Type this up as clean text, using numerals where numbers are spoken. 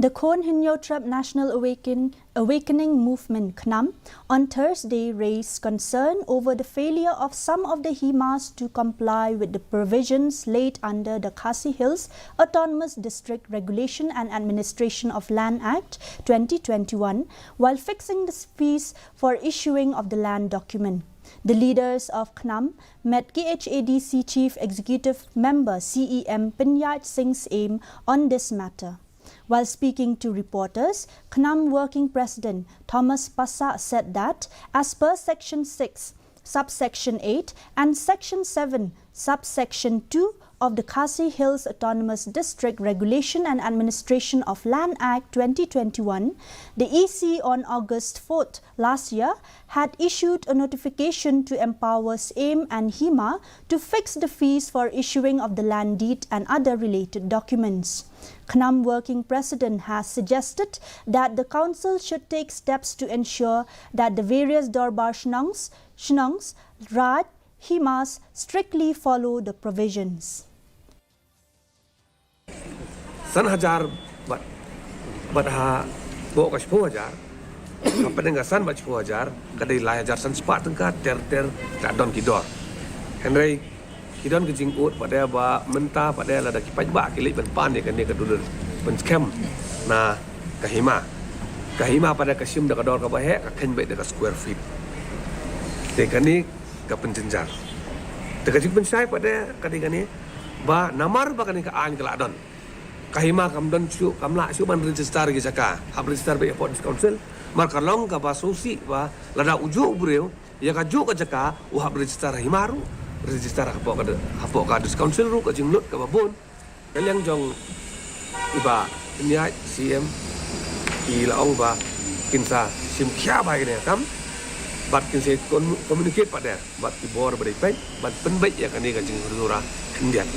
The Khon Hinyotrap National Awakening Movement Khnam on Thursday raised concern over the failure of some of the Himas to comply with the provisions laid under the Khasi Hills Autonomous District Regulation and Administration of Land Act 2021 while fixing the fees for issuing of the land document. The leaders of Khnam met KHADC Chief Executive Member CEM Pinyat Singh's aim on this matter. While speaking to reporters, Khnam Working President Thomas Passa said that as per Section 6, Subsection 8 and Section 7, Subsection 2 of the Khasi Hills Autonomous District Regulation and Administration of Land Act 2021, the EC on August 4th last year had issued a notification to empower SAME and Hima to fix the fees for issuing of the land deed and other related documents. Khnam Working President has suggested that the Council should take steps to ensure that the various Darbar Shnongs, Raj, Himas strictly follow the provisions. San hajar bat ha bo ka 10,000 apa dengan san bat 10,000 kadai la hajar san sepat tengka ter tak don kidor henry kidon ke jingkut pada ba mentah pada la da kipai ba kilik ban pan dia kan dia kedulur ban scam na kahima pada kasim da kador ka bahe ka ken bet da square feet te kani ka penjenjar te kajik pensai pada kadai ba namar ba kani ka an ka ladon kahima kam don chu kam la chu ban register gi jaka hab register be port council mar kalong ka ba sosi ba lada uju breu ya ka ju ka jaka u hab register himaru register hapo ka council ru ka jingnut ka babon kaliang jong iba nya cm i laong ba kinsa sim kya ba ne kam bat kinse communicate pada bat ibor bari pai bat penbai ya kan ni ka jing hurura kendian